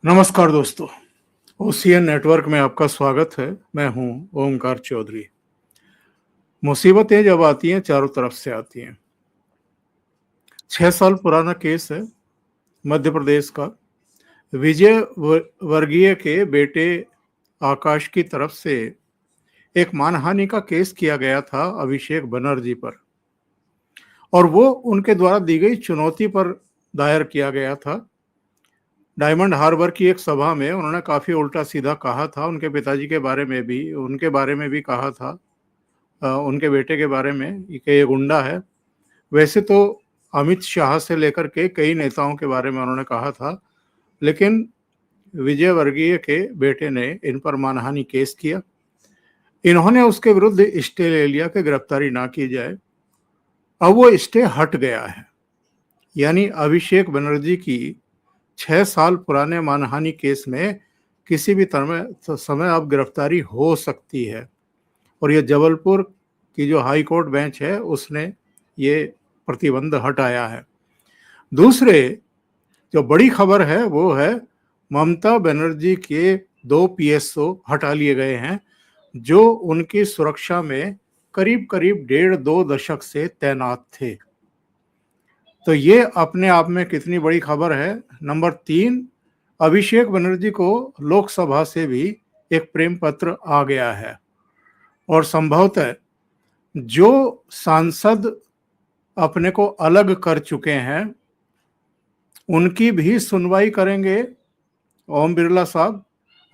नमस्कार दोस्तों, OCN network में आपका स्वागत है। मैं हूं ओमकार चौधरी। मुसीबतें जब आती हैं चारों तरफ से आती हैं। 6 साल पुराना केस है मध्य प्रदेश का। वर्गीय के बेटे आकाश की तरफ से एक मानहानि का केस किया गया था अभिषेक बनर्जी पर, और वो उनके द्वारा दी गई चुनौती पर दायर किया गया था। डायमंड हार्बर की एक सभा में उन्होंने काफ़ी उल्टा-सीधा कहा था, उनके पिताजी के बारे में भी, उनके बारे में भी कहा था, उनके बेटे के बारे में कि ये गुंडा है। वैसे तो अमित शाह से लेकर के कई नेताओं के बारे में उन्होंने कहा था, लेकिन विजयवर्गीय के बेटे ने इन पर मानहानि केस किया। इन्होंने उसके विरुद्ध स्टे ले लिया कि गिरफ्तारी ना की जाए। अब वो स्टे हट गया है, यानी अभिषेक बनर्जी की 6 साल पुराने मानहानि केस में किसी भी समय अब गिरफ्तारी हो सकती है, और ये जबलपुर की जो हाई कोर्ट बेंच है उसने ये प्रतिबंध हटाया है। दूसरे जो बड़ी खबर है वो है ममता बनर्जी के 2 पीएसओ हटा लिए गए हैं, जो उनकी सुरक्षा में करीब करीब 1.5-2 दशक से तैनात थे। तो ये अपने आप में कितनी बड़ी खबर है। नंबर 3, अभिषेक बनर्जी को लोकसभा से भी एक प्रेम पत्र आ गया है, और संभवतः जो सांसद अपने को अलग कर चुके हैं उनकी भी सुनवाई करेंगे ओम बिरला साहब।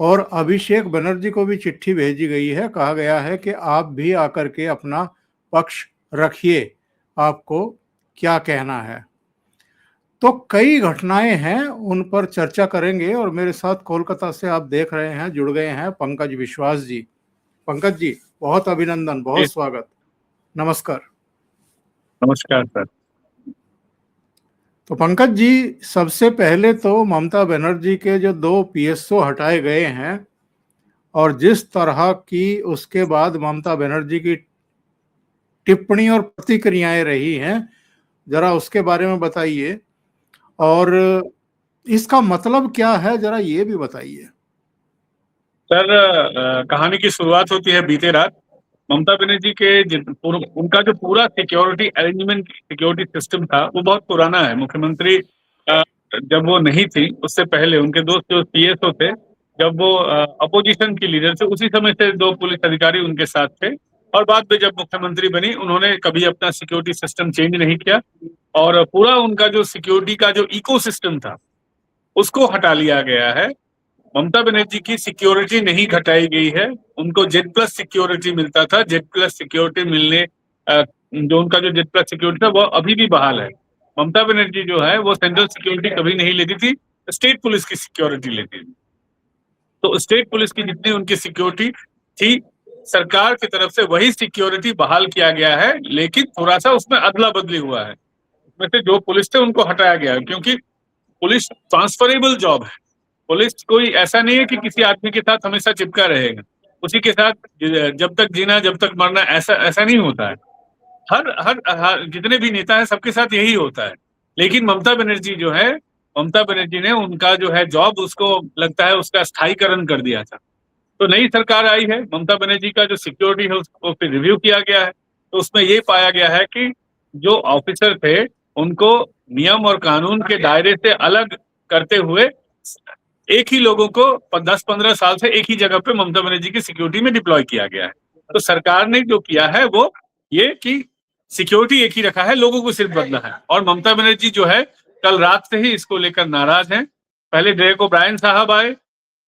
और अभिषेक बनर्जी को भी चिट्ठी भेजी गई है, कहा गया है कि आप भी आकर के अपना पक्ष रखिए, आपको क्या कहना है। तो कई घटनाएं हैं, उन पर चर्चा करेंगे। और मेरे साथ कोलकाता से आप देख रहे हैं जुड़ गए हैं पंकज विश्वास जी। पंकज जी, बहुत अभिनंदन, बहुत स्वागत, नमस्कार। नमस्कार सर। तो पंकज जी, सबसे पहले तो ममता बनर्जी के जो 2 पीएसओ हटाए गए हैं और जिस तरह की उसके बाद ममता बनर्जी की टिप्पणी और प्रतिक्रियाएं रही हैं, जरा उसके बारे में बताइए, और इसका मतलब क्या है, जरा ये भी बताइए। सर, कहानी की शुरुआत होती है बीते रात। ममता बनर्जी के उनका जो पूरा सिक्योरिटी अरेंजमेंट, सिक्योरिटी सिस्टम था वो बहुत पुराना है। मुख्यमंत्री जब वो नहीं थी उससे पहले उनके दोस्त जो पीएसओ थे, जब वो अपोजिशन की लीडर थे, उसी समय से 2 पुलिस अधिकारी उनके साथ थे। और बाद में जब मुख्यमंत्री बनी उन्होंने कभी अपना सिक्योरिटी सिस्टम चेंज नहीं किया, और पूरा उनका जो सिक्योरिटी का जो इकोसिस्टम था उसको हटा लिया गया है। ममता बनर्जी की सिक्योरिटी नहीं घटाई गई है, उनको जेड प्लस सिक्योरिटी मिलता था। जेड प्लस सिक्योरिटी मिलने जो उनका जो जेड प्लस सिक्योरिटी था वो अभी भी बहाल है। ममता बनर्जी जो है वो सेंट्रल सिक्योरिटी कभी नहीं लेती थी, स्टेट पुलिस की सिक्योरिटी लेती थी। तो स्टेट पुलिस की जितनी उनकी सिक्योरिटी थी, सरकार की तरफ से वही सिक्योरिटी बहाल किया गया है, लेकिन थोड़ा सा उसमें अदला बदली हुआ है। उसमें से जो पुलिस थे उनको हटाया गया है, क्योंकि पुलिस ट्रांसफरेबल जॉब है। पुलिस कोई ऐसा नहीं है कि किसी आदमी के साथ हमेशा चिपका रहेगा, उसी के साथ जब तक जीना जब तक मरना, ऐसा ऐसा नहीं होता है। हर जितने भी नेता हैं सबके साथ यही होता है। लेकिन ममता बनर्जी जो है, ममता बनर्जी ने उनका जो है जॉब, उसको लगता है उसका स्थायीकरण कर दिया था। तो नई सरकार आई है, ममता बनर्जी का जो सिक्योरिटी है उसको फिर रिव्यू किया गया है। तो उसमें ये पाया गया है कि जो ऑफिसर थे उनको नियम और कानून के दायरे से अलग करते हुए एक ही लोगों को 10-15 साल से एक ही जगह पे ममता बनर्जी की सिक्योरिटी में डिप्लॉय किया गया है। तो सरकार ने जो किया है वो ये कि सिक्योरिटी एक ही रखा है, लोगों को सिर्फ बदला है। और ममता बनर्जी जो है कल रात से ही इसको लेकर नाराज हैं। पहले डेरेक ओब्रायन साहब आए,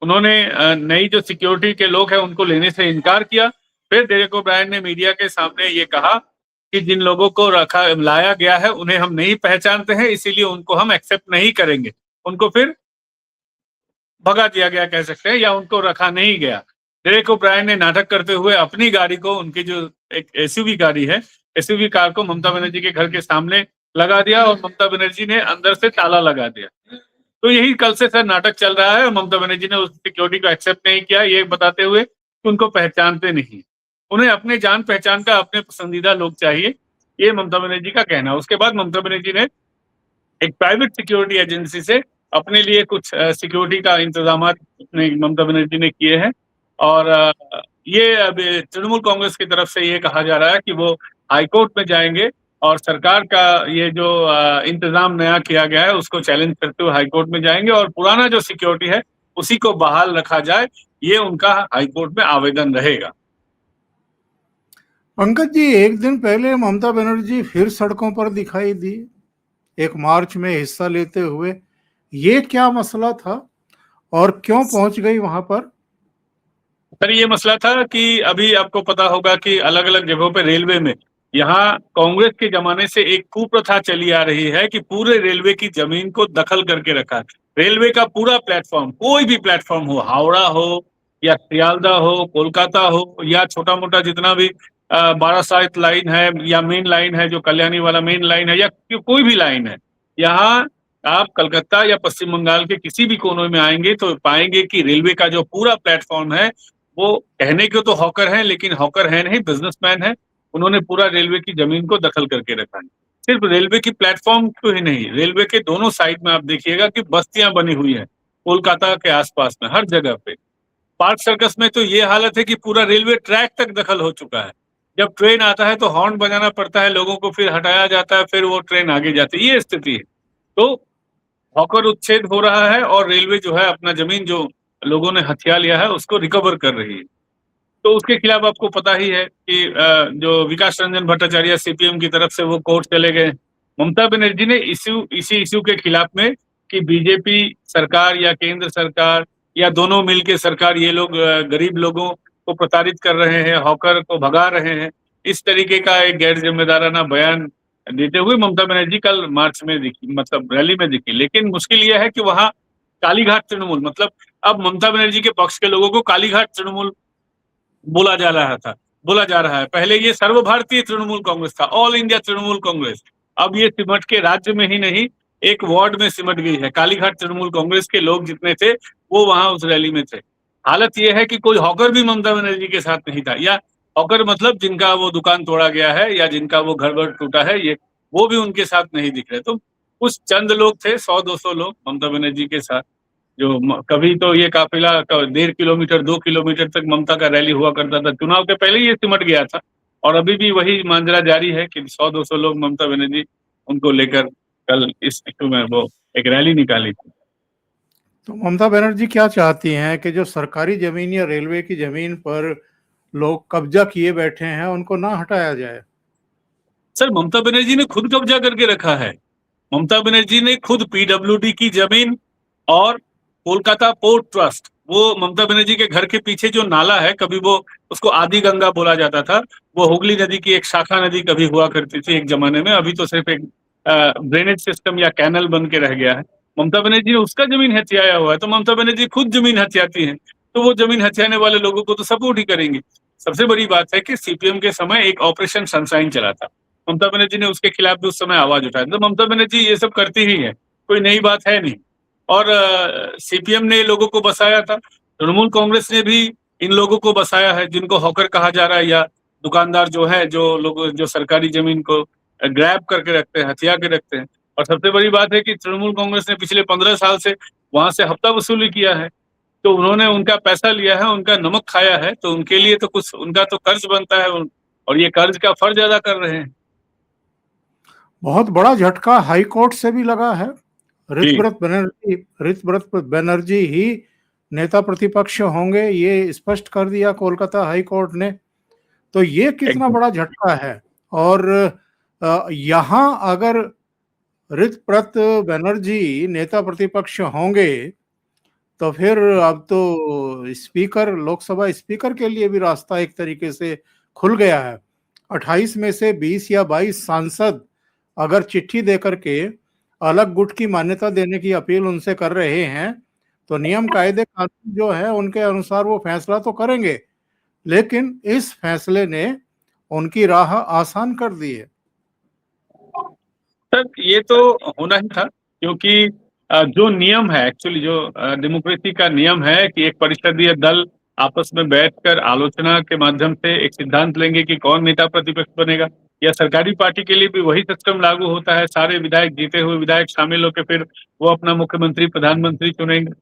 उन्होंने नई जो सिक्योरिटी के लोग हैं उनको लेने से इनकार किया। फिर डेरेक ओब्रायन ने मीडिया के सामने ये कहा कि जिन लोगों को लाया गया है उन्हें हम नहीं पहचानते हैं, इसीलिए उनको हम एक्सेप्ट नहीं करेंगे। उनको फिर भगा दिया गया कह सकते हैं, या उनको रखा नहीं गया। डेरेक ओब्रायन ने नाटक करते हुए अपनी गाड़ी को, उनकी जो एक एसयूवी गाड़ी है, एसयूवी कार को ममता बनर्जी के घर के सामने लगा दिया, और ममता बनर्जी ने अंदर से ताला लगा दिया। तो यही कल से सर नाटक चल रहा है। ममता बनर्जी ने उस सिक्योरिटी को एक्सेप्ट नहीं किया, ये बताते हुए कि उनको पहचानते नहीं, उन्हें अपने जान पहचान का अपने पसंदीदा लोग चाहिए, ये ममता बनर्जी का कहना। उसके बाद ममता बनर्जी ने एक प्राइवेट सिक्योरिटी एजेंसी से अपने लिए कुछ सिक्योरिटी का इंतजाम ममता बनर्जी ने किए हैं। और ये अब तृणमूल कांग्रेस की तरफ से ये कहा जा रहा है कि वो हाईकोर्ट में जाएंगे और सरकार का ये जो इंतजाम नया किया गया है उसको चैलेंज करते हुए हाईकोर्ट में जाएंगे और पुराना जो सिक्योरिटी है उसी को बहाल रखा जाए, ये उनका हाईकोर्ट में आवेदन रहेगा। पंकज जी, एक दिन पहले ममता बनर्जी फिर सड़कों पर दिखाई दी, एक मार्च में हिस्सा लेते हुए। ये क्या मसला था और क्यों पहुंच गई वहां पर? सर, ये मसला था कि अभी आपको पता होगा कि अलग अलग जगहों पे रेलवे में, यहाँ कांग्रेस के जमाने से एक कुप्रथा चली आ रही है कि पूरे रेलवे की जमीन को दखल करके रखा है। रेलवे का पूरा प्लेटफॉर्म, कोई भी प्लेटफॉर्म हो, हावड़ा हो या सियालदह हो, कोलकाता हो या छोटा मोटा जितना भी बारासात लाइन है या मेन लाइन है, जो कल्याणी वाला मेन लाइन है, या कोई भी लाइन है, यहाँ आप कलकत्ता या पश्चिम बंगाल के किसी भी कोने में आएंगे तो पाएंगे कि रेलवे का जो पूरा प्लेटफॉर्म है वो कहने को तो हॉकर हैं, लेकिन हॉकर है नहीं, बिजनेसमैन है। उन्होंने पूरा रेलवे की जमीन को दखल करके रखा है। सिर्फ रेलवे की प्लेटफॉर्म को ही नहीं, रेलवे के दोनों साइड में आप देखिएगा कि बस्तियां बनी हुई हैं कोलकाता के आसपास में, हर जगह पे। पार्क सर्कस में तो ये हालत है कि पूरा रेलवे ट्रैक तक दखल हो चुका है। जब ट्रेन आता है तो हॉर्न बजाना पड़ता है लोगों को, फिर हटाया जाता है, फिर वो ट्रेन आगे जाती है, ये स्थिति है। तो हॉकर उच्छेद हो रहा है और रेलवे जो है अपना जमीन जो लोगों ने हथिया लिया है उसको रिकवर कर रही है। तो उसके खिलाफ आपको पता ही है कि जो विकास रंजन भट्टाचार्य सीपीएम की तरफ से वो कोर्ट चले गए। ममता बनर्जी ने इसी इश्यू के खिलाफ में कि बीजेपी सरकार या केंद्र सरकार या दोनों मिलके सरकार, ये लोग गरीब लोगों को प्रताड़ित कर रहे हैं, हॉकर को भगा रहे हैं, इस तरीके का एक गैर जिम्मेदाराना बयान देते हुए ममता बनर्जी कल मार्च में दिखी, मतलब रैली में दिखी। लेकिन मुश्किल यह है कि वहां कालीघाट तृणमूल, मतलब अब ममता बनर्जी के पक्ष के लोगों को कालीघाट तृणमूल बोला जा रहा था, बोला जा रहा है। पहले ये सर्वभारतीय तृणमूल कांग्रेस था, ऑल इंडिया तृणमूल कांग्रेस। अब ये सिमट के राज्य में ही नहीं, एक वार्ड में सिमट गई है। कालीघाट तृणमूल कांग्रेस के लोग जितने थे वो वहां उस रैली में थे। हालत ये है कि कोई हॉकर भी ममता बनर्जी के साथ नहीं था, या हॉकर मतलब जिनका वो दुकान तोड़ा गया है या जिनका वो घर वर टूटा है, ये वो भी उनके साथ नहीं दिख रहे। तो कुछ चंद लोग थे, 100-200 लोग ममता बनर्जी के साथ, जो कभी तो ये काफिला 1.5 किलोमीटर 2 किलोमीटर तक ममता का रैली हुआ करता था। चुनाव के पहले ये सिमट गया था और अभी भी वही मांजरा जारी है कि 100-200 लोग ममता बनर्जी उनको लेकर कल इस इशू में वो एक रैली निकाली थी। तो ममता बनर्जी क्या चाहती हैं कि जो सरकारी जमीन या रेलवे की जमीन पर लोग कब्जा किए बैठे हैं उनको ना हटाया जाए? सर, ममता बनर्जी ने खुद कब्जा करके रखा है। ममता बनर्जी ने खुद पीडब्ल्यूडी की जमीन और कोलकाता पोर्ट ट्रस्ट, वो ममता बनर्जी के घर के पीछे जो नाला है, कभी वो उसको आदि गंगा बोला जाता था, वो हुगली नदी की एक शाखा नदी कभी हुआ करती थी एक जमाने में, अभी तो सिर्फ एक ड्रेनेज सिस्टम या कैनल बन के रह गया है। ममता बनर्जी ने उसका जमीन हथियाया हुआ है, तो ममता बनर्जी खुद जमीन हथियाती हैं, तो वो जमीन हथियाने वाले लोगों को तो सपोर्ट ही करेंगे। सबसे बड़ी बात है कि सीपीएम के समय एक ऑपरेशन सनशाइन चला था, ममता बनर्जी ने उसके खिलाफ भी उस समय आवाज उठाई। तो ममता बनर्जी ये सब करती ही है, कोई नई बात है नहीं। और सीपीएम ने लोगों को बसाया था, तृणमूल कांग्रेस ने भी इन लोगों को बसाया है जिनको हॉकर कहा जा रहा है, या दुकानदार जो है, जो लोग जो सरकारी जमीन को ग्रैब करके रखते हैं, हथिया के रखते हैं। और सबसे बड़ी बात है कि तृणमूल कांग्रेस ने पिछले 15 साल से वहां से हफ्ता वसूली किया है, तो उन्होंने उनका पैसा लिया है, उनका नमक खाया है, तो उनके लिए तो कुछ उनका तो कर्ज बनता है, और ये कर्ज का फर्ज अदा कर रहे हैं। बहुत बड़ा झटका हाई कोर्ट से भी लगा है। जी। ऋतव्रत बनर्जी ही नेता प्रतिपक्ष होंगे, ये स्पष्ट कर दिया कोलकाता हाई कोर्ट ने। तो ये कितना एकदम। बड़ा झटका है। और यहाँ अगर ऋतव्रत बनर्जी नेता प्रतिपक्ष होंगे तो फिर अब तो स्पीकर, लोकसभा स्पीकर के लिए भी रास्ता एक तरीके से खुल गया है। 28 में से 20 या 22 सांसद अगर चिट्ठी देकर के अलग गुट की मान्यता देने की अपील उनसे कर रहे हैं तो नियम कायदे कानून जो है उनके अनुसार वो फैसला तो करेंगे, लेकिन इस फैसले ने उनकी राह आसान कर दी है। सर, ये तो होना ही था, क्योंकि जो नियम है, एक्चुअली जो डेमोक्रेसी का नियम है कि एक परिषदीय दल आपस में बैठकर आलोचना के माध्यम से एक सिद्धांत लेंगे कि कौन नेता प्रतिपक्ष बनेगा, या सरकारी पार्टी के लिए भी वही सिस्टम लागू होता है, सारे विधायक, जीते हुए विधायक शामिल होकर फिर वो अपना मुख्यमंत्री, प्रधानमंत्री चुनेंगे।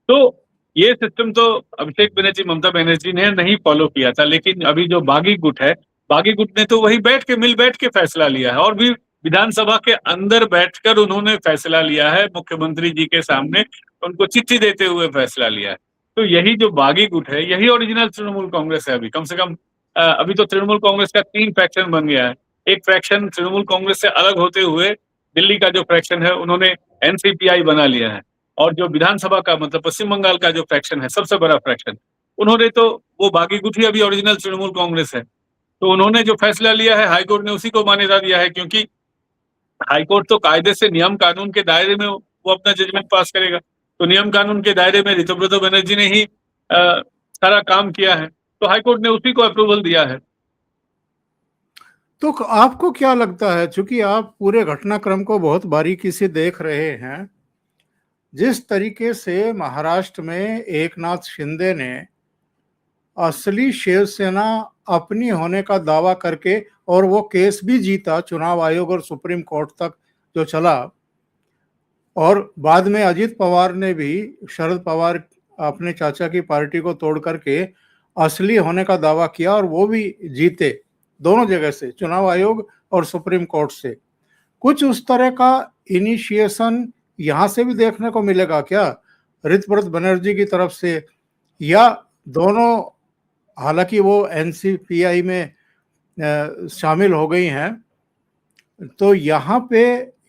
तो ये सिस्टम तो अभिषेक बनर्जी, ममता बनर्जी ने नहीं फॉलो किया था, लेकिन अभी जो बागी गुट है, बागी गुट ने तो वही मिल बैठ के फैसला लिया है, और भी विधानसभा के अंदर बैठकर उन्होंने फैसला लिया है, मुख्यमंत्री जी के सामने उनको चिट्ठी देते हुए फैसला लिया है। तो यही जो बागी गुट है, यही ओरिजिनल तृणमूल कांग्रेस है। अभी कम से कम अभी तो तृणमूल कांग्रेस का 3 फैक्शन बन गया है। एक फैक्शन तृणमूल कांग्रेस से अलग होते हुए दिल्ली का जो फैक्शन है, उन्होंने एनसीपीआई बना लिया है, और जो विधानसभा का मतलब पश्चिम बंगाल का जो फ्रैक्शन है, सबसे बड़ा फ्रैक्शन, उन्होंने तो वो बागी गुट ही अभी ओरिजिनल तृणमूल कांग्रेस है। तो उन्होंने जो फैसला लिया है, हाईकोर्ट ने उसी को मान्यता दिया है, क्योंकि हाईकोर्ट तो कायदे से नियम कानून के दायरे में वो अपना जजमेंट पास करेगा। तो नियम कानून के दायरे में ऋतुव्रत बनर्जी ने ही सारा काम किया है, तो हाईकोर्ट ने उसी को अप्रूवल दिया है। तो आपको क्या लगता है, चूंकि आप पूरे घटनाक्रम को बहुत बारीकी से देख रहे हैं, जिस तरीके से महाराष्ट्र में एकनाथ शिंदे ने असली शिवसेना अपनी होने का दावा करके, और वो केस भी जीता चुनाव आयोग और सुप्रीम कोर्ट तक जो चला, और बाद में अजित पवार ने भी शरद पवार अपने चाचा की पार्टी को तोड़ करके असली होने का दावा किया, और वो भी जीते दोनों जगह से, चुनाव आयोग और सुप्रीम कोर्ट से। कुछ उस तरह का इनिशिएशन यहां से भी देखने को मिलेगा क्या, ऋतव्रत बनर्जी की तरफ से, या दोनों, हालांकि वो एनसीपीआई में शामिल हो गई हैं, तो यहाँ पे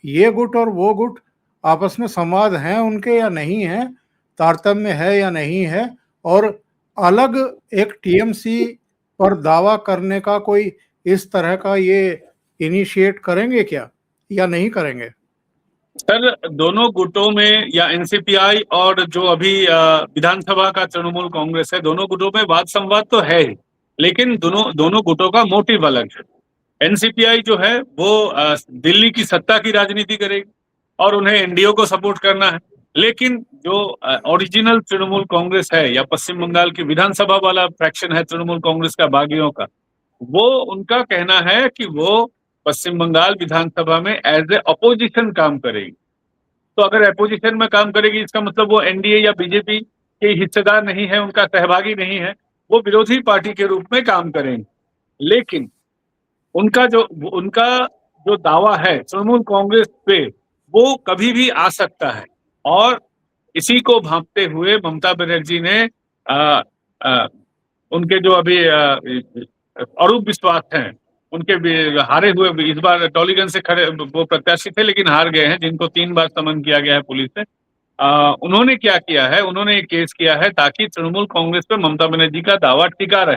ये गुट और वो गुट आपस में संवाद हैं उनके या नहीं है, तारतम्य है या नहीं है, और अलग एक टीएमसी पर दावा करने का कोई इस तरह का ये इनिशिएट करेंगे क्या, या नहीं करेंगे? सर, दोनों गुटों में, या एनसीपीआई और जो अभी विधानसभा का तृणमूल कांग्रेस है, दोनों गुटों में वाद संवाद तो है ही, लेकिन दोनों गुटों का मोटिव अलग है। एनसीपीआई जो है वो दिल्ली की सत्ता की राजनीति करेगी और उन्हें एनडीए को सपोर्ट करना है, लेकिन जो ओरिजिनल तृणमूल कांग्रेस है, या पश्चिम बंगाल की विधानसभा वाला फ्रैक्शन है तृणमूल कांग्रेस का, बागियों का, वो उनका कहना है कि वो पश्चिम बंगाल विधानसभा में एज ए अपोजिशन काम करेगी। तो अगर अपोजिशन में काम करेगी, इसका मतलब वो एनडीए या बीजेपी के हिस्सेदार नहीं है, उनका सहभागी नहीं है, वो विरोधी पार्टी के रूप में काम करेंगे। लेकिन उनका जो दावा है तृणमूल कांग्रेस पे, वो कभी भी आ सकता है, और इसी को भांपते हुए ममता बनर्जी ने उनके जो अभी अरूप विश्वास हैं, उनके हारे हुए, इस बार टॉलीगंज से खड़े वो प्रत्याशी थे लेकिन हार गए हैं, जिनको 3 बार समन किया गया है पुलिस से। उन्होंने क्या किया है, उन्होंने एक केस किया है ताकि तृणमूल कांग्रेस पे ममता बनर्जी का दावा टिका रहे।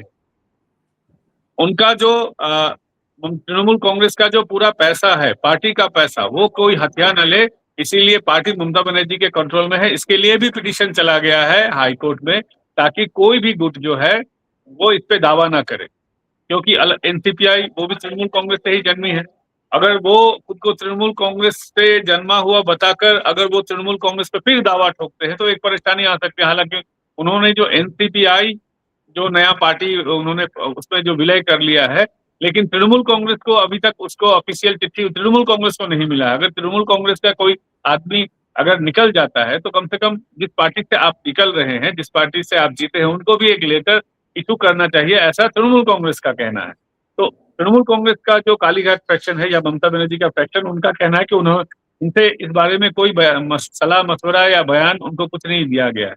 उनका जो तृणमूल कांग्रेस का जो पूरा पैसा है, पार्टी का पैसा, वो कोई हथिया न ले, इसीलिए पार्टी ममता बनर्जी के कंट्रोल में है। इसके लिए भी पिटीशन चला गया है हाईकोर्ट में, ताकि कोई भी गुट जो है वो इस पे दावा ना करे, क्योंकि एनसीपीआई वो भी तृणमूल कांग्रेस से ही जन्मी है। अगर वो खुद को तृणमूल कांग्रेस से जन्मा हुआ बताकर अगर वो तृणमूल कांग्रेस पे फिर दावा ठोकते हैं, तो एक परेशानी आ सकती है। हालांकि उन्होंने जो एनसीपीआई जो नया पार्टी उन्होंने उसमें जो विलय कर लिया है, लेकिन तृणमूल कांग्रेस को अभी तक उसको ऑफिशियल चिट्ठी तृणमूल कांग्रेस को नहीं मिला है। अगर तृणमूल कांग्रेस का कोई आदमी अगर निकल जाता है, तो कम से कम जिस पार्टी से आप निकल रहे हैं, जिस पार्टी से आप जीते हैं, उनको भी एक लेटर इशू करना चाहिए, ऐसा तृणमूल कांग्रेस का कहना है। तो तृणमूल कांग्रेस का जो कालीघाट फ्रैक्शन है, या ममता बनर्जी का फ्रैक्शन, उनका कहना है कि उनसे इस बारे में कोई सलाह मशवरा या बयान उनको कुछ नहीं दिया गया है।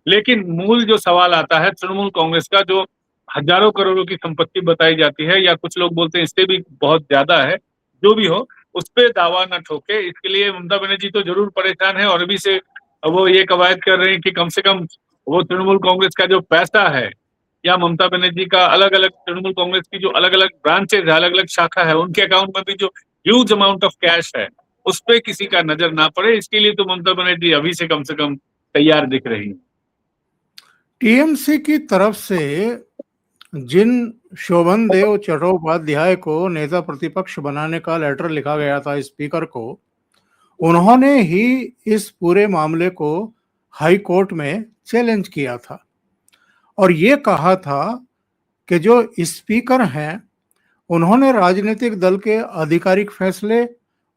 लेकिन मूल जो सवाल आता है तृणमूल कांग्रेस का, जो हजारों करोड़ों की संपत्ति बताई जाती है, या कुछ लोग बोलते हैं इससे भी बहुत ज्यादा है, जो भी हो, उस पर दावा न ठोके, इसके लिए ममता बनर्जी तो जरूर परेशान है, और अभी से वो ये कवायद कर रहे हैं कि कम से कम वो तृणमूल कांग्रेस का जो पैसा है, या ममता बनर्जी का अलग अलग तृणमूल कांग्रेस की जो अलग अलग ब्रांचेज है, अलग अलग शाखा है, उनके अकाउंट में भी जो ह्यूज अमाउंट ऑफ कैश है, उस पर किसी का नजर ना पड़े, इसके लिए तो ममता बनर्जी अभी से कम तैयार दिख रही है। टीएमसी की तरफ से जिन शोभन देव चट्टोपाध्याय को नेता प्रतिपक्ष बनाने का लेटर लिखा गया था स्पीकर को, उन्होंने ही इस पूरे मामले को हाई कोर्ट में चैलेंज किया था, और ये कहा था कि जो स्पीकर हैं, उन्होंने राजनीतिक दल के आधिकारिक फैसले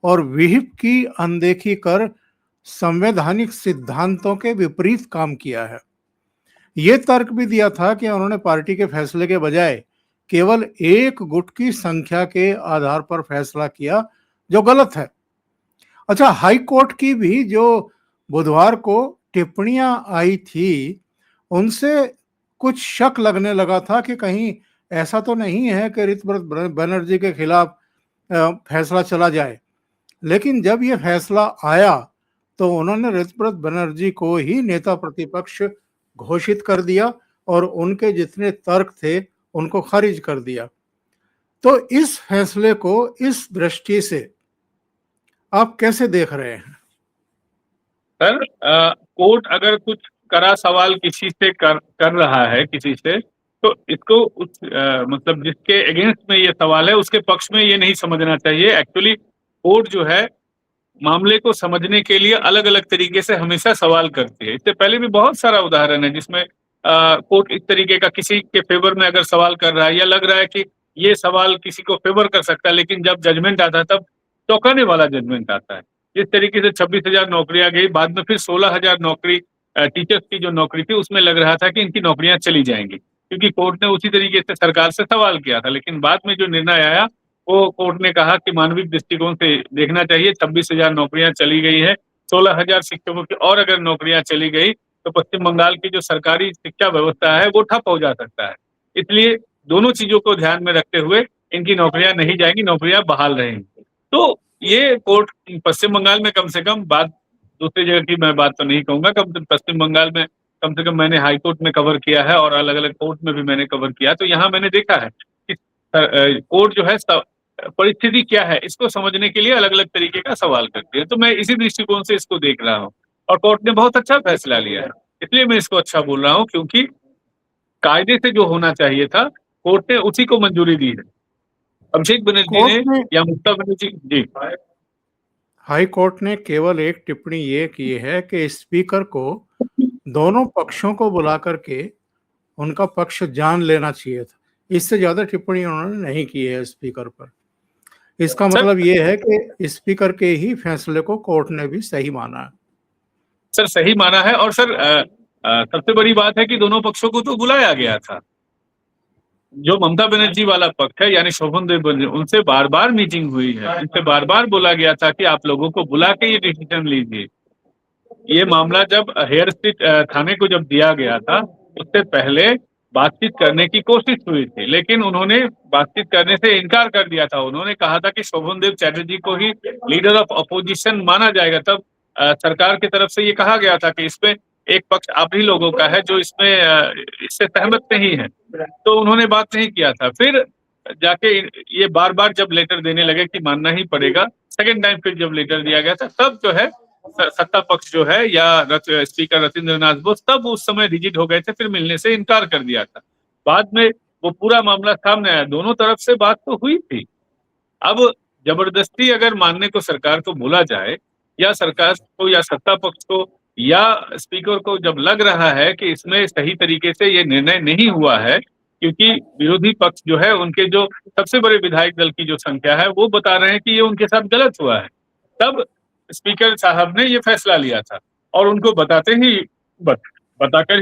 और व्हिप की अनदेखी कर संवैधानिक सिद्धांतों के विपरीत काम किया है। ये तर्क भी दिया था कि उन्होंने पार्टी के फैसले के बजाय केवल एक गुट की संख्या के आधार पर फैसला किया, जो गलत है। अच्छा, हाई कोर्ट की भी जो बुधवार को टिप्पणियां आई थी, उनसे कुछ शक लगने लगा था कि कहीं ऐसा तो नहीं है कि ऋतव्रत बनर्जी के खिलाफ फैसला चला जाए। लेकिन जब ये फैसला आया तो उन्होंने ऋतव्रत बनर्जी को ही नेता प्रतिपक्ष घोषित कर दिया और उनके जितने तर्क थे उनको खारिज कर दिया। तो इस फैसले को इस दृष्टि से आप कैसे देख रहे हैं? सर, कोर्ट अगर कुछ कड़ा सवाल किसी से कर रहा है किसी से, तो इसको मतलब जिसके अगेंस्ट में ये सवाल है उसके पक्ष में ये नहीं समझना चाहिए। एक्चुअली कोर्ट जो है मामले को समझने के लिए अलग अलग तरीके से हमेशा सवाल करती है। इससे पहले भी बहुत सारा उदाहरण है जिसमें कोर्ट इस तरीके का किसी के फेवर में अगर सवाल कर रहा है या लग रहा है कि ये सवाल किसी को फेवर कर सकता है, लेकिन जब जजमेंट आता है तब चौंकाने वाला जजमेंट आता है। जिस तरीके से 26,000 नौकरियां गई, बाद में फिर 16,000 नौकरी टीचर्स की जो नौकरी थी उसमें लग रहा था कि इनकी नौकरियां चली जाएंगी, क्योंकि कोर्ट ने उसी तरीके से सरकार से सवाल किया था। लेकिन बाद में जो निर्णय आया वो कोर्ट ने कहा कि मानविक दृष्टिकोण से देखना चाहिए। 26,000 नौकरियां चली गई है, 16,000 शिक्षकों की और अगर नौकरियां चली गई तो पश्चिम बंगाल की जो सरकारी शिक्षा व्यवस्था है वो ठप हो जा सकता है। इसलिए दोनों चीजों को ध्यान में रखते हुए इनकी नौकरियां नहीं जाएंगी, नौकरियां बहाल रहेंगी। तो ये कोर्ट पश्चिम बंगाल में कम से कम, बात दूसरी जगह की मैं बात तो नहीं कहूंगा, पश्चिम बंगाल में कम से कम मैंने हाई कोर्ट में कवर किया है और अलग अलग कोर्ट में भी मैंने कवर किया, तो यहाँ मैंने देखा है कि कोर्ट जो है परिस्थिति क्या है इसको समझने के लिए अलग अलग तरीके का सवाल करती है। तो मैं इसी दृष्टिकोण से इसको देख रहा हूँ और कोर्ट ने बहुत अच्छा फैसला लिया है, इसलिए मैं इसको अच्छा बोल रहा हूँ, क्योंकि कायदे से जो होना चाहिए था कोर्ट ने उसी को मंजूरी दी है। अभिषेक बनर्जी कोर्ट ने ने या ममता बनर्जी जी हाई कोर्ट ने केवल एक टिप्पणी ये की है कि स्पीकर को दोनों पक्षों को बुला करके उनका पक्ष जान लेना चाहिए था। इससे ज्यादा टिप्पणी उन्होंने नहीं की है स्पीकर पर। इसका सर मतलब ये है कि स्पीकर के ही फैसले को कोर्ट ने भी सही माना है। सर सही माना है। और सर सबसे बड़ी बात है कि दोनों पक्षों को तो बुलाया गया था। जो ममता बनर्जी वाला पक्ष है यानी शोभन देव बनर्जी, उनसे बार बार मीटिंग हुई है, उनसे बार बार बोला गया था कि आप लोगों को बुला के ये डिसीजन लीजिए। ये मामला जब हेयर स्ट्रीट थाने को जब दिया गया था उससे पहले बातचीत करने की कोशिश हुई थी, लेकिन उन्होंने बातचीत करने से इनकार कर दिया था। उन्होंने कहा था कि शोभन देव चैटर्जी को ही लीडर ऑफ अपोजिशन माना जाएगा। तब सरकार की तरफ से ये कहा गया था कि इसमें एक पक्ष आप ही लोगों का है जो इसमें इससे सहमत नहीं है, तो उन्होंने बात नहीं किया था। फिर जाके ये बार बार जब लेटर देने लगे कि मानना ही पड़ेगा, सेकेंड टाइम फिर जब लेटर दिया गया था तब जो है सत्ता पक्ष जो है या स्पीकर रविंद्र नाथ बोस तब उस समय रिजिड हो गए थे, फिर मिलने से इनकार कर दिया था। बाद में वो पूरा मामला सामने आया, दोनों तरफ से बात तो हुई थी। अब जबरदस्ती अगर मानने को सरकार को बोला जाए या सरकार को या सत्ता पक्ष को या स्पीकर को जब लग रहा है कि इसमें सही तरीके से ये निर्णय नहीं हुआ है, क्योंकि विरोधी पक्ष जो है उनके जो सबसे बड़े विधायक दल की जो संख्या है वो बता रहे हैं कि ये उनके साथ गलत हुआ है, तब स्पीकर साहब ने ये फैसला लिया था और उनको बताकर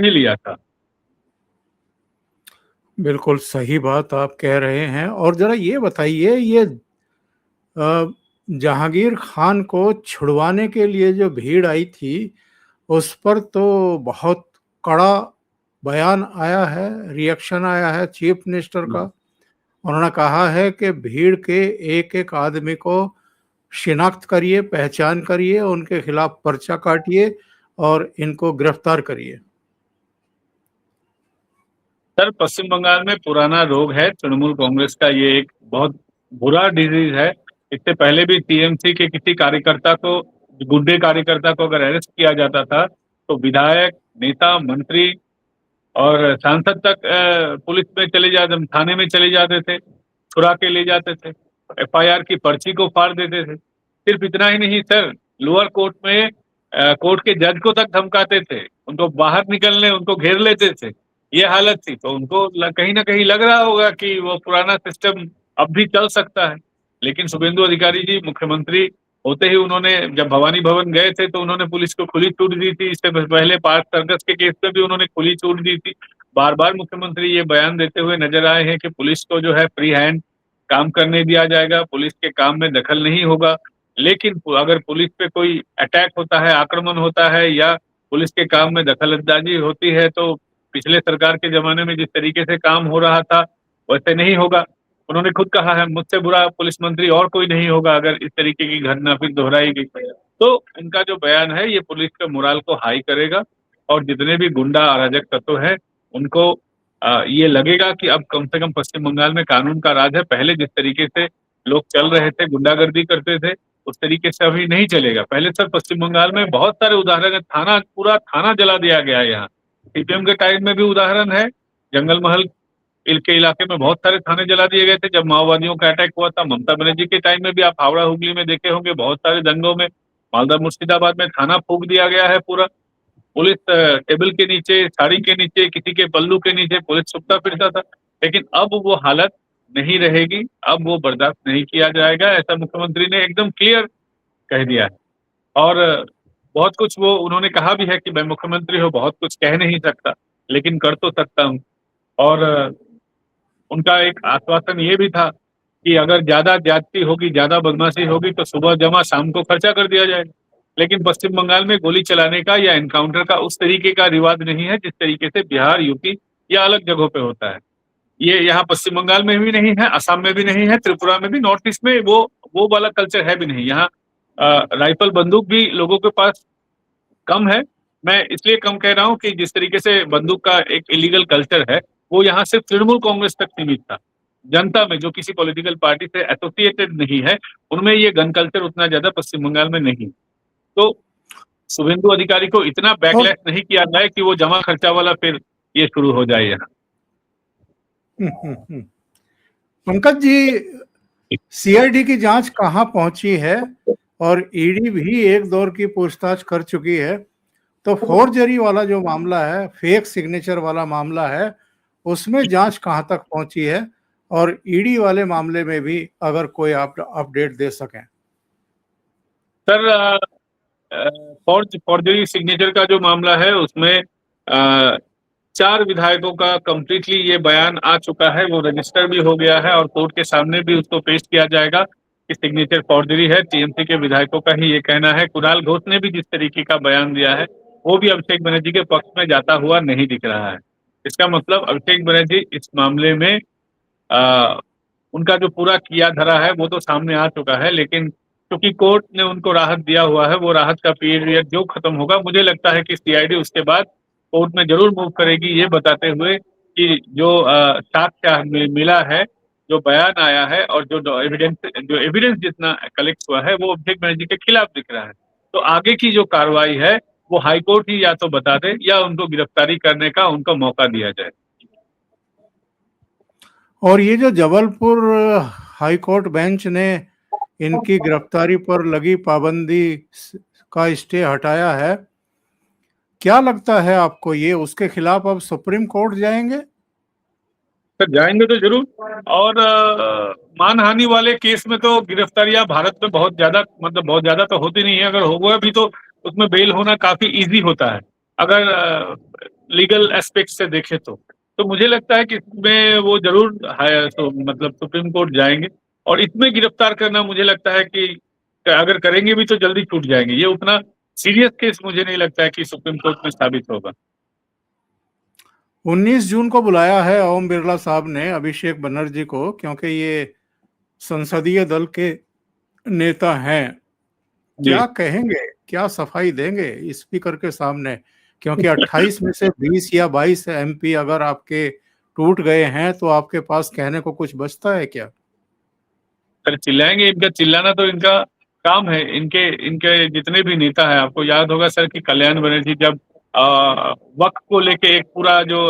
ही लिया था। बिल्कुल सही बात आप कह रहे हैं। और जरा ये बताइए, ये जहांगीर खान को छुड़वाने के लिए जो भीड़ आई थी उस पर तो बहुत कड़ा बयान आया है, रिएक्शन आया है चीफ मिनिस्टर का। उन्होंने कहा है कि भीड़ के एक एक आदमी को शिनाख्त करिए, पहचान करिए, उनके खिलाफ पर्चा काटिए और इनको गिरफ्तार करिए। सर पश्चिम बंगाल में पुराना रोग है तृणमूल कांग्रेस का, ये एक बहुत बुरा डिजीज है। इससे पहले भी टीएमसी के किसी कार्यकर्ता को, गुड्डे कार्यकर्ता को अगर अरेस्ट किया जाता था तो विधायक, नेता, मंत्री और सांसद तक पुलिस में चले जाते, थाने में चले जाते थे, छुड़ा के ले जाते थे, एफआईआर की पर्ची को फाड़ देते थे। सिर्फ इतना ही नहीं सर, लोअर कोर्ट में कोर्ट के जज को तक धमकाते थे, उनको बाहर निकलने, उनको घेर लेते थे। ये हालत थी, तो उनको कहीं ना कहीं लग रहा होगा कि वो पुराना सिस्टम अब भी चल सकता है। लेकिन शुभेंदु अधिकारी जी मुख्यमंत्री होते ही उन्होंने जब भवानी भवन गए थे तो उन्होंने पुलिस को खुली छूट दी थी। इससे पहले पार्क सर्कस के केस में भी उन्होंने खुली छूट दी थी। बार बार मुख्यमंत्री ये बयान देते हुए नजर आए हैं कि पुलिस को जो है फ्री हैंड काम करने दिया जाएगा, पुलिस के काम में दखल नहीं होगा। लेकिन अगर पुलिस पे कोई अटैक होता है, आक्रमण होता है या पुलिस के काम में दखल अंदाजी होती है तो पिछले सरकार के जमाने में जिस तरीके से काम हो रहा था वैसे नहीं होगा। उन्होंने खुद कहा है, मुझसे बुरा पुलिस मंत्री और कोई नहीं होगा अगर इस तरीके की घटना फिर दोहराई गई। तो उनका जो बयान है ये पुलिस के मोराल को हाई करेगा और जितने भी गुंडा अराजक तत्व है उनको ये लगेगा कि अब कम से कम पश्चिम बंगाल में कानून का राज है। पहले जिस तरीके से लोग चल रहे थे, गुंडागर्दी करते थे, उस तरीके से अभी नहीं चलेगा। पहले सर पश्चिम बंगाल में बहुत सारे उदाहरण है, पूरा थाना जला दिया गया है। यहाँ सीपीएम के टाइम में भी उदाहरण है, जंगल महल के इलाके में बहुत सारे थाने जला दिए गए थे जब माओवादियों का अटैक हुआ था। ममता बनर्जी के टाइम में भी आप हावड़ा हुगली में देखे होंगे, बहुत सारे दंगों में, मालदा मुर्शिदाबाद में थाना फूंक दिया गया है पूरा। पुलिस टेबल के नीचे, साड़ी के नीचे, किसी के पल्लू के नीचे पुलिस छुपता फिरता था। लेकिन अब वो हालत नहीं रहेगी, अब वो बर्दाश्त नहीं किया जाएगा, ऐसा मुख्यमंत्री ने एकदम क्लियर कह दिया है। और बहुत कुछ वो उन्होंने कहा भी है कि मैं मुख्यमंत्री हूँ, बहुत कुछ कह नहीं सकता लेकिन कर तो सकता हूँ। और उनका एक आश्वासन ये भी था कि अगर ज्यादा ज्यादती होगी, ज्यादा बदमाशी होगी तो सुबह जमा शाम को खर्चा कर दिया जाएगा। लेकिन पश्चिम बंगाल में गोली चलाने का या एनकाउंटर का उस तरीके का रिवाज नहीं है जिस तरीके से बिहार, यूपी या अलग जगहों पे होता है। ये यहाँ पश्चिम बंगाल में भी नहीं है, असम में भी नहीं है, त्रिपुरा में भी, नॉर्थ ईस्ट में वो वाला कल्चर है भी नहीं। यहाँ राइफल बंदूक भी लोगों के पास कम है। मैं इसलिए कम कह रहा हूँ कि जिस तरीके से बंदूक का एक इलीगल कल्चर है वो यहाँ सिर्फ तृणमूल कांग्रेस तक सीमित था। जनता में जो किसी पॉलिटिकल पार्टी से एसोसिएटेड नहीं है उनमें ये गन कल्चर उतना ज्यादा पश्चिम बंगाल में नहीं। तो शुभेंदु अधिकारी को इतना और बैकलैश नहीं किया जाए कि वो जमा खर्चा वाला फिर ये शुरू हो जाए यहाँ। पंकज जी, सीआईडी की जांच कहां पहुंची है और ईडी भी एक दौर की पूछताछ कर चुकी है, तो फोर्जरी वाला जो मामला है, फेक सिग्नेचर वाला मामला है, उसमें जांच कहां तक पहुंची है और ईडी वाले मामले में भी अगर कोई आप अपडेट दे सकें। सर फॉर्जरी सिग्नेचर का जो मामला है उसमें 4 विधायकों का कंप्लीटली ये बयान आ चुका है, वो रजिस्टर भी हो गया है और कोर्ट के सामने भी उसको पेश किया जाएगा कि सिग्नेचर फॉर्जरी है। टीएमसी के विधायकों का ही ये कहना है। कुणाल घोष ने भी जिस तरीके का बयान दिया है वो भी अभिषेक बनर्जी के पक्ष में जाता हुआ नहीं दिख रहा है। इसका मतलब अभिषेक बनर्जी इस मामले में उनका जो पूरा किया धरा है वो तो सामने आ चुका है। लेकिन क्योंकि कोर्ट ने उनको राहत दिया हुआ है, वो राहत का पीरियड जो खत्म होगा, मुझे लगता है कि सीआईडी उसके बाद कोर्ट में जरूर मूव करेगी, ये बताते हुए कि जो साक्ष्य मिला है, जो बयान आया है और जो एविडेंस जितना कलेक्ट हुआ है वो अभिषेक बनर्जी के खिलाफ दिख रहा है। तो आगे की जो कार्रवाई है वो हाईकोर्ट ही या तो बता दे या उनको गिरफ्तारी करने का उनको मौका दिया जाए। और ये जो जबलपुर हाईकोर्ट बेंच ने इनकी गिरफ्तारी पर लगी पाबंदी का स्टे हटाया है, क्या लगता है आपको ये उसके खिलाफ अब सुप्रीम कोर्ट जाएंगे? सर जाएंगे तो जरूर। और मानहानि वाले केस में तो गिरफ्तारियां भारत में बहुत ज्यादा तो होती नहीं है। अगर होगा भी तो उसमें बेल होना काफी इजी होता है अगर लीगल एस्पेक्ट से देखे तो मुझे लगता है कि इसमें वो जरूर मतलब सुप्रीम कोर्ट जाएंगे। और इसमें गिरफ्तार करना मुझे लगता है कि अगर करेंगे भी तो जल्दी छूट जाएंगे। ये उतना सीरियस केस मुझे नहीं लगता है कि सुप्रीम कोर्ट में साबित होगा। 19 जून को बुलाया है ओम बिरला साहब ने अभिषेक बनर्जी को, क्योंकि ये संसदीय दल के नेता हैं। क्या कहेंगे, क्या सफाई देंगे स्पीकर के सामने? क्योंकि 28 में से 20 या 22 एमपी अगर आपके टूट गए हैं तो आपके पास कहने को कुछ बचता है क्या? सर चिल्लाएंगे, इनका चिल्लाना तो इनका काम है। इनके जितने भी नेता है, आपको याद होगा सर कि कल्याण बनर्जी जब वक्फ को लेके एक पूरा जो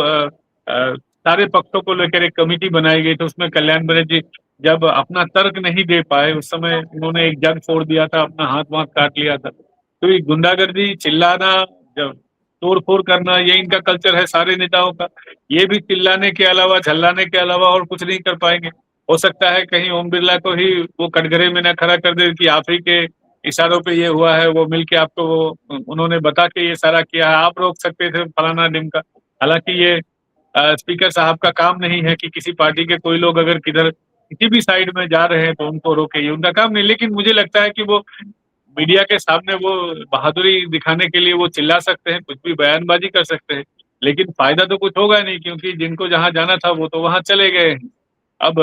सारे पक्षों को लेकर एक कमेटी बनाई गई थी, उसमें कल्याण बनर्जी जब अपना तर्क नहीं दे पाए उस समय उन्होंने एक जग फोड़ दिया था, अपना हाथ वाथ काट लिया था। तो ये गुंडागर्दी, चिल्लाना, जब तोड़ फोड़ करना, ये इनका कल्चर है सारे नेताओं का। ये भी चिल्लाने के अलावा, झल्लाने के अलावा और कुछ नहीं कर पाएंगे। हो सकता है कहीं ओम बिरला को ही वो कटघरे में ना खड़ा कर दे कि आप ही के इशारों पे ये हुआ है, वो मिलके आपको वो उन्होंने बता के ये सारा किया है, आप रोक सकते थे फलाना ढिमका। हालांकि ये स्पीकर साहब का काम नहीं है कि किसी पार्टी के कोई लोग अगर किधर किसी भी साइड में जा रहे हैं तो उनको रोके, ये उनका काम नहीं। लेकिन मुझे लगता है कि वो मीडिया के सामने वो बहादुरी दिखाने के लिए वो चिल्ला सकते हैं, कुछ भी बयानबाजी कर सकते हैं, लेकिन फायदा तो कुछ होगा नहीं, क्योंकि जिनको जहां जाना था वो तो वहां चले गए हैं। अब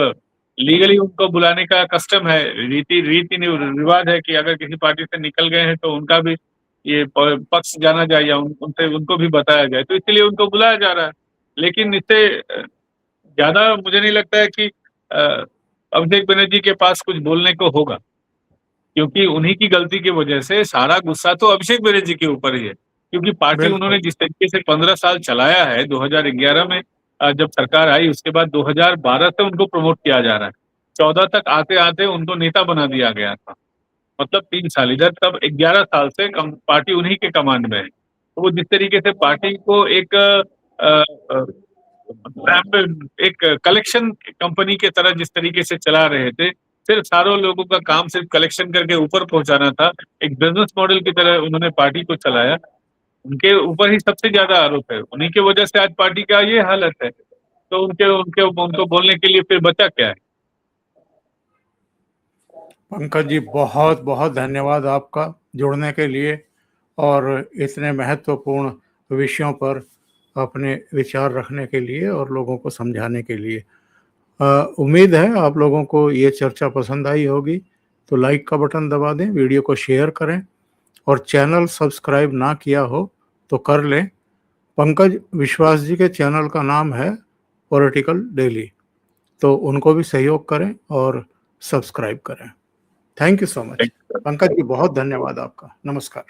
लीगली उनको बुलाने का कस्टम है, रीति रिवाज है कि अगर किसी पार्टी से निकल गए हैं तो उनका भी ये पक्ष जाना जाए या उनसे उनको भी बताया जाए, तो इसलिए उनको बुलाया जा रहा है। लेकिन इससे ज्यादा मुझे नहीं लगता है कि अभिषेक बनर्जी के पास कुछ बोलने को होगा, क्योंकि उन्हीं की गलती की वजह से सारा गुस्सा तो अभिषेक बनर्जी के ऊपर ही है। क्योंकि पार्टी बिल्कुल। उन्होंने जिस तरीके से 15 साल चलाया है, 2011 में जब सरकार आई उसके बाद 2012 से उनको प्रमोट किया जा रहा है, 14 तक आते आते उनको नेता बना दिया गया था, मतलब 3 साल इधर, तब 11 साल से पार्टी उन्हीं के कमांड में है। तो वो जिस तरीके से पार्टी को एक एक कलेक्शन कंपनी के तरह जिस तरीके से चला रहे थे, सिर्फ सारों लोगों का काम सिर्फ कलेक्शन करके ऊपर पहुंचाना था, एक बिजनेस मॉडल की तरह उन्होंने पार्टी को चलाया। उनके ऊपर ही सबसे ज्यादा आरोप है, उन्हीं की वजह से आज पार्टी का ये हालत है। तो उनके उनके उनको बोलने के लिए फिर बचा क्या है। पंकज जी, बहुत बहुत धन्यवाद आपका जुड़ने के लिए और इतने महत्वपूर्ण विषयों पर अपने विचार रखने के लिए और लोगों को समझाने के लिए। उम्मीद है आप लोगों को ये चर्चा पसंद आई होगी, तो लाइक का बटन दबा दें, वीडियो को शेयर करें और चैनल सब्सक्राइब ना किया हो तो कर लें। पंकज विश्वास जी के चैनल का नाम है पॉलिटिकल डेली, तो उनको भी सहयोग करें और सब्सक्राइब करें। Thank you so much Pankaj ji, बहुत धन्यवाद आपका। नमस्कार।